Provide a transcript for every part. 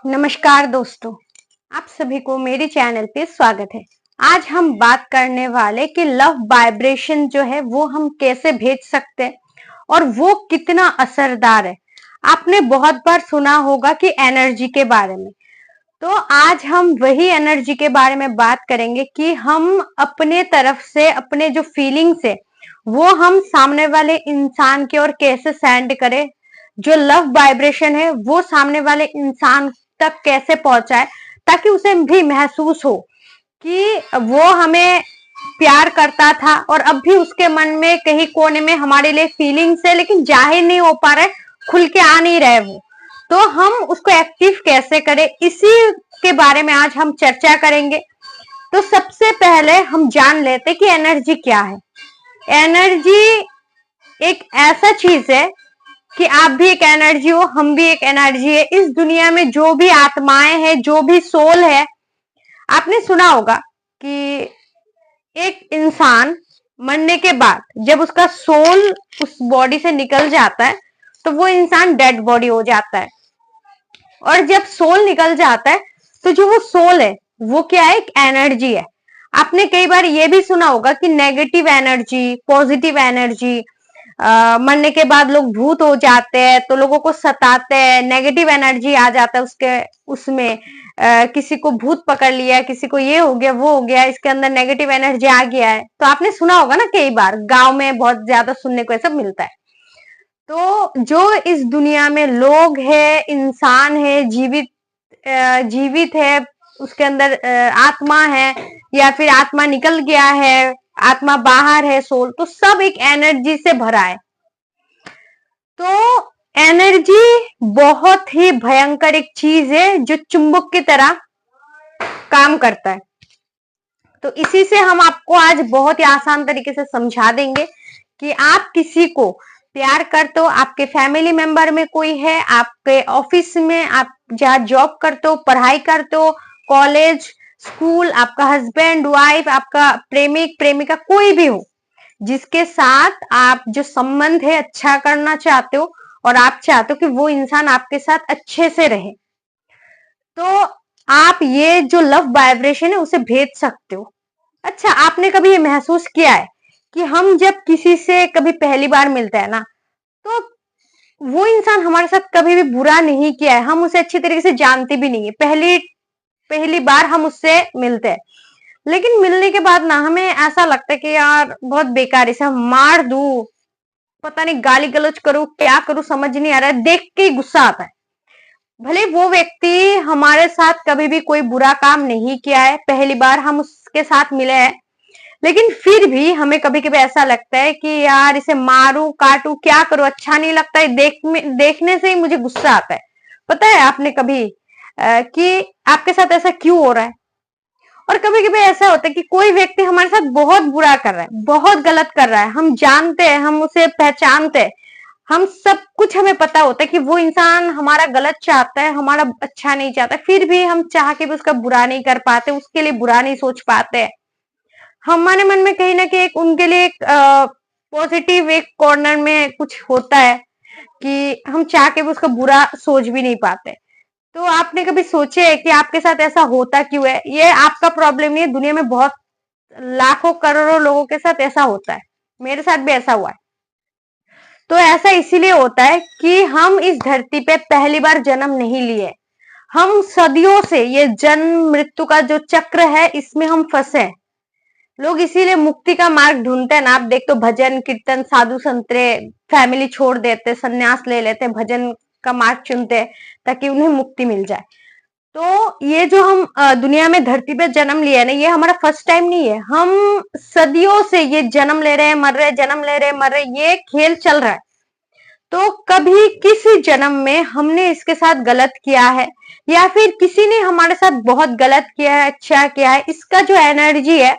नमस्कार दोस्तों, आप सभी को मेरे चैनल पे स्वागत है। आज हम बात करने वाले कि लव वाइब्रेशन जो है वो हम कैसे भेज सकते हैं और वो कितना असरदार है। आपने बहुत बार सुना होगा कि एनर्जी के बारे में। तो आज हम वही एनर्जी के बारे में बात करेंगे कि हम अपने तरफ से अपने जो फीलिंग्स है वो हम सामने वाले इंसान की ओर कैसे सेंड करें, जो लव वाइब्रेशन है वो सामने वाले इंसान तक कैसे पहुंचाए ताकि उसे भी महसूस हो कि वो हमें प्यार करता था और अब भी उसके मन में कहीं कोने में हमारे लिए फीलिंग्स है, लेकिन जाहिर नहीं हो पा रहा है, खुल के आ नहीं रहे वो। तो हम उसको एक्टिव कैसे करें, इसी के बारे में आज हम चर्चा करेंगे। तो सबसे पहले हम जान लेते हैं कि एनर्जी क्या है। एनर्जी एक ऐसा चीज है कि आप भी एक एनर्जी हो, हम भी एक एनर्जी है। इस दुनिया में जो भी आत्माएं हैं, जो भी सोल है, आपने सुना होगा कि एक इंसान मरने के बाद जब उसका सोल उस बॉडी से निकल जाता है तो वो इंसान डेड बॉडी हो जाता है। और जब सोल निकल जाता है तो जो वो सोल है वो क्या है, एक एनर्जी है। आपने कई बार ये भी सुना होगा कि नेगेटिव एनर्जी, पॉजिटिव एनर्जी, मरने के बाद लोग भूत हो जाते हैं तो लोगों को सताते हैं, नेगेटिव एनर्जी आ जाता है उसके उसमें। किसी को भूत पकड़ लिया, किसी को ये हो गया वो हो गया, इसके अंदर नेगेटिव एनर्जी आ गया है। तो आपने सुना होगा ना, कई बार गांव में बहुत ज्यादा सुनने को ऐसा मिलता है। तो जो इस दुनिया में लोग है, इंसान है, जीवित है, उसके अंदर आत्मा है या फिर आत्मा निकल गया है, आत्मा बाहर है, सोल, तो सब एक एनर्जी से भरा है। तो एनर्जी बहुत ही भयंकर एक चीज है जो चुंबक की तरह काम करता है। तो इसी से हम आपको आज बहुत ही आसान तरीके से समझा देंगे कि आप किसी को प्यार करते हो, आपके फैमिली मेंबर में कोई है, आपके ऑफिस में, आप जहाँ जॉब करते हो, पढ़ाई करते हो, कॉलेज, स्कूल, आपका हस्बैंड वाइफ, आपका प्रेमिक प्रेमिका, कोई भी हो जिसके साथ आप जो संबंध है अच्छा करना चाहते हो और आप चाहते हो कि वो इंसान आपके साथ अच्छे से रहे, तो आप ये जो लव वाइब्रेशन है उसे भेज सकते हो। अच्छा, आपने कभी ये महसूस किया है कि हम जब किसी से कभी पहली बार मिलते हैं ना, तो वो इंसान हमारे साथ कभी भी बुरा नहीं किया है, हम उसे अच्छी तरीके से जानते भी नहीं है, पहली पहली बार हम उससे मिलते हैं, लेकिन मिलने के बाद ना हमें ऐसा लगता है कि यार बहुत बेकार, इसे मार दूं, पता नहीं गाली गलौज करूं, क्या करूं, समझ नहीं आ रहा है, देख के ही गुस्सा आता है। भले वो व्यक्ति हमारे साथ कभी भी कोई बुरा काम नहीं किया है, पहली बार हम उसके साथ मिले हैं, लेकिन फिर भी हमें कभी कभी ऐसा लगता है कि यार इसे मारूं काटूं, क्या करूं, अच्छा नहीं लगता है, देखने से ही मुझे गुस्सा आता है। पता है आपने कभी कि आपके साथ ऐसा क्यों हो रहा है? और कभी कभी ऐसा होता है कि कोई व्यक्ति हमारे साथ बहुत बुरा कर रहा है, बहुत गलत कर रहा है, हम जानते हैं, हम उसे पहचानते हैं, हम सब कुछ हमें पता होता है कि वो इंसान हमारा गलत चाहता है, हमारा अच्छा नहीं चाहता, फिर भी हम चाह के भी उसका बुरा नहीं कर पाते, उसके लिए बुरा नहीं सोच पाते। हमारे मन में कहीं ना कहीं एक उनके लिए एक पॉजिटिव एक कॉर्नर में कुछ होता है कि हम चाह के भी उसका बुरा सोच भी नहीं पाते। तो आपने कभी सोचे है कि आपके साथ ऐसा होता क्यों है? ये आपका प्रॉब्लम नहीं है, दुनिया में बहुत लाखों करोड़ों लोगों के साथ ऐसा होता है, मेरे साथ भी ऐसा हुआ है। तो ऐसा इसीलिए होता है कि हम इस धरती पे पहली बार जन्म नहीं लिए, हम सदियों से ये जन्म मृत्यु का जो चक्र है इसमें हम फंसे हैं। लोग इसीलिए मुक्ति का मार्ग ढूंढते हैं ना, आप देख तो भजन कीर्तन, साधु संतरे फैमिली छोड़ देते, सन्यास ले लेते, भजन का मार्ग चुनते ताकि उन्हें मुक्ति मिल जाए। तो ये जो हम दुनिया में धरती पे जन्म लिया है ना, ये हमारा फर्स्ट टाइम नहीं है, हम सदियों से ये जन्म ले रहे हैं, मर रहे, जन्म ले रहे, मर रहे, ये खेल चल रहा है। तो कभी किसी जन्म में हमने इसके साथ गलत किया है या फिर किसी ने हमारे साथ बहुत गलत किया है, अच्छा किया है, इसका जो एनर्जी है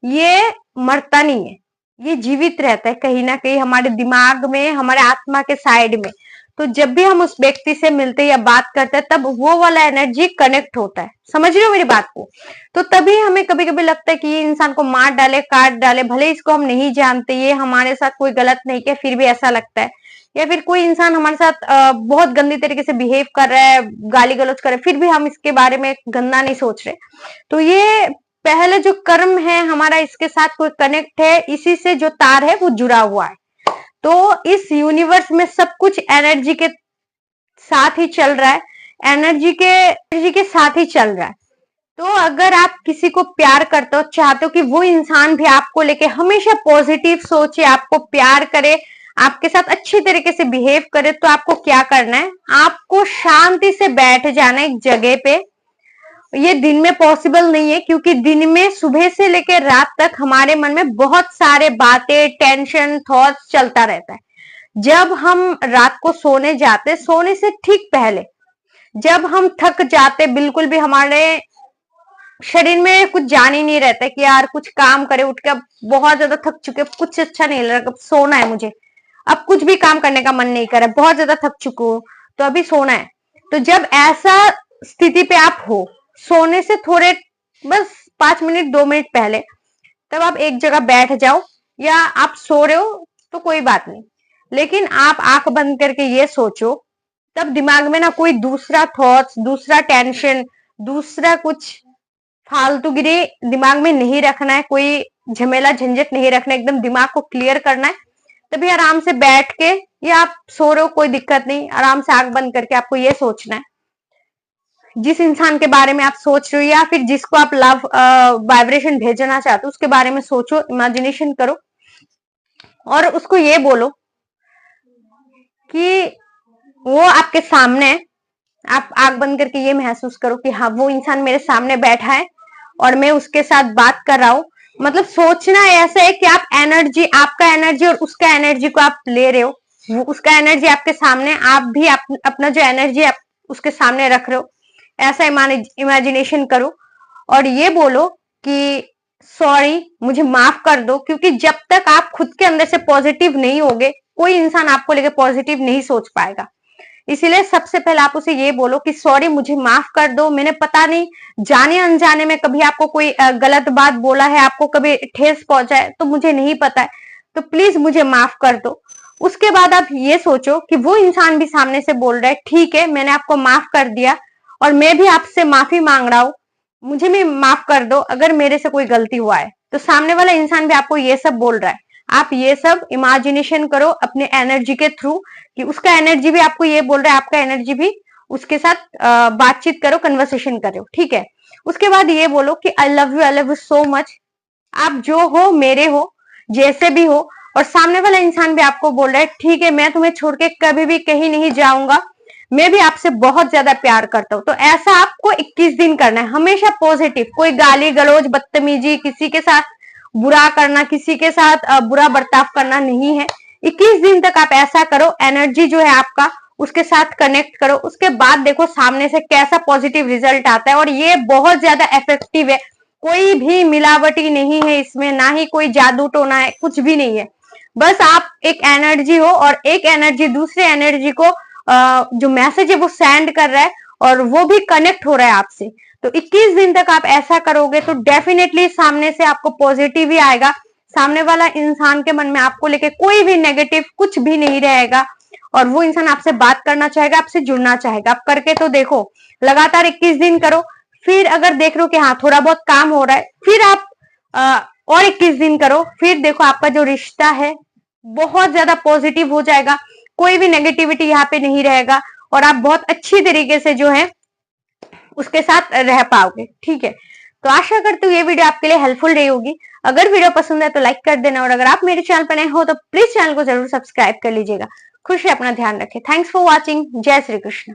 ये मरता नहीं है, ये जीवित रहता है कहीं ना कहीं हमारे दिमाग में, हमारे आत्मा के साइड में। तो जब भी हम उस व्यक्ति से मिलते हैं या बात करते हैं तब वो वाला एनर्जी कनेक्ट होता है। समझ रहे हो मेरी बात को? तो तभी हमें कभी कभी लगता है कि ये इंसान को मार डाले, काट डाले, भले इसको हम नहीं जानते, ये हमारे साथ कोई गलत नहीं किया, फिर भी ऐसा लगता है या फिर कोई इंसान हमारे साथ बहुत गंदी तरीके से बिहेव कर रहा है, गाली गलौज कर रहा है, फिर भी हम इसके बारे में गंदा नहीं सोच रहे, तो ये पहले जो कर्म है हमारा, इसके साथ कोई कनेक्ट है, इसी से जो तार है वो जुड़ा हुआ है। तो इस यूनिवर्स में सब कुछ एनर्जी के साथ ही चल रहा है, एनर्जी के साथ ही चल रहा है। तो अगर आप किसी को प्यार करते हो, चाहते हो कि वो इंसान भी आपको लेके हमेशा पॉजिटिव सोचे, आपको प्यार करे, आपके साथ अच्छी तरीके से बिहेव करे, तो आपको क्या करना है, आपको शांति से बैठ जाना एक जगह पे। ये दिन में पॉसिबल नहीं है, क्योंकि दिन में सुबह से लेकर रात तक हमारे मन में बहुत सारे बातें, टेंशन, थॉट्स चलता रहता है। जब हम रात को सोने जाते, सोने से ठीक पहले जब हम थक जाते, बिल्कुल भी हमारे शरीर में कुछ जान ही नहीं रहता कि यार कुछ काम करे, उठ के अब बहुत ज्यादा थक चुके, कुछ अच्छा नहीं लग रहा, अब सोना है मुझे, अब कुछ भी काम करने का मन नहीं कर रहा, बहुत ज्यादा थक चुके हो, तो अभी सोना है। तो जब ऐसा स्थिति पे आप हो, सोने से थोड़े बस 5 मिनट 2 मिनट पहले, तब आप एक जगह बैठ जाओ, या आप सो रहे हो तो कोई बात नहीं, लेकिन आप आंख बंद करके ये सोचो, तब दिमाग में ना कोई दूसरा थॉट्स, दूसरा टेंशन, दूसरा कुछ फालतूगिरी दिमाग में नहीं रखना है, कोई झमेला झंझट नहीं रखना है, एकदम दिमाग को क्लियर करना है। तभी आराम से बैठ के, या आप सो रहे हो कोई दिक्कत नहीं, आराम से आंख बंद करके आपको ये सोचना है, जिस इंसान के बारे में आप सोच रहे हो, या फिर जिसको आप लव वाइब्रेशन भेजना चाहते हो, उसके बारे में सोचो, इमेजिनेशन करो, और उसको ये बोलो कि वो आपके सामने है। आप आंख बंद करके ये महसूस करो कि हाँ, वो इंसान मेरे सामने बैठा है और मैं उसके साथ बात कर रहा हूँ। मतलब सोचना ऐसा है कि आप एनर्जी, आपका एनर्जी और उसका एनर्जी को आप ले रहे हो, वो उसका एनर्जी आपके सामने, आप भी अपना जो एनर्जी आप उसके सामने रख रहे हो, ऐसा इमेजिनेशन करो, और ये बोलो कि सॉरी, मुझे माफ कर दो। क्योंकि जब तक आप खुद के अंदर से पॉजिटिव नहीं होगे, कोई इंसान आपको लेकर पॉजिटिव नहीं सोच पाएगा। इसीलिए सबसे पहले आप उसे ये बोलो कि सॉरी, मुझे माफ कर दो, मैंने पता नहीं जाने अनजाने में कभी आपको कोई गलत बात बोला है, आपको कभी ठेस पहुंचा है, तो मुझे नहीं पता है, तो प्लीज मुझे माफ कर दो। उसके बाद आप ये सोचो कि वो इंसान भी सामने से बोल रहा है, ठीक है, मैंने आपको माफ कर दिया और मैं भी आपसे माफी मांग रहा हूँ, मुझे भी माफ कर दो अगर मेरे से कोई गलती हुआ है। तो सामने वाला इंसान भी आपको ये सब बोल रहा है। आप ये सब इमेजिनेशन करो अपने एनर्जी के थ्रू, कि उसका एनर्जी भी आपको ये बोल रहा है, आपका एनर्जी भी उसके साथ बातचीत करो, कन्वर्सेशन करो, ठीक है। उसके बाद ये बोलो कि I love you so much, आप जो हो मेरे हो, जैसे भी हो। और सामने वाला इंसान भी आपको बोल रहा है, ठीक है, मैं तुम्हें छोड़ के कभी भी कहीं नहीं जाऊंगा, मैं भी आपसे बहुत ज्यादा प्यार करता हूँ। तो ऐसा आपको 21 दिन करना है, हमेशा पॉजिटिव, कोई गाली गलौज, बदतमीजी, किसी के साथ बुरा करना, किसी के साथ बुरा बर्ताव करना नहीं है। 21 दिन तक आप ऐसा करो, एनर्जी जो है आपका उसके साथ कनेक्ट करो। उसके बाद देखो सामने से कैसा पॉजिटिव रिजल्ट आता है। और ये बहुत ज्यादा इफेक्टिव है, कोई भी मिलावटी नहीं है इसमें, ना ही कोई जादू टोना है, कुछ भी नहीं है। बस आप एक एनर्जी हो और एक एनर्जी दूसरे एनर्जी को जो मैसेज है वो सेंड कर रहा है और वो भी कनेक्ट हो रहा है आपसे। तो 21 दिन तक आप ऐसा करोगे तो डेफिनेटली सामने से आपको पॉजिटिव ही आएगा, सामने वाला इंसान के मन में आपको लेके कोई भी नेगेटिव कुछ भी नहीं रहेगा और वो इंसान आपसे बात करना चाहेगा, आपसे जुड़ना चाहेगा। आप करके तो देखो, लगातार 21 दिन करो, फिर अगर देख रहे हो कि हाँ थोड़ा बहुत काम हो रहा है, फिर आप और 21 दिन करो, फिर देखो आपका जो रिश्ता है बहुत ज्यादा पॉजिटिव हो जाएगा, कोई भी नेगेटिविटी यहाँ पे नहीं रहेगा और आप बहुत अच्छी तरीके से जो है उसके साथ रह पाओगे, ठीक है। तो आशा करती हूँ ये वीडियो आपके लिए हेल्पफुल रही होगी। अगर वीडियो पसंद है तो लाइक कर देना और अगर आप मेरे चैनल पर नए हो तो प्लीज चैनल को जरूर सब्सक्राइब कर लीजिएगा। खुश है, अपना ध्यान रखें। Thanks for watching. जय श्री कृष्ण।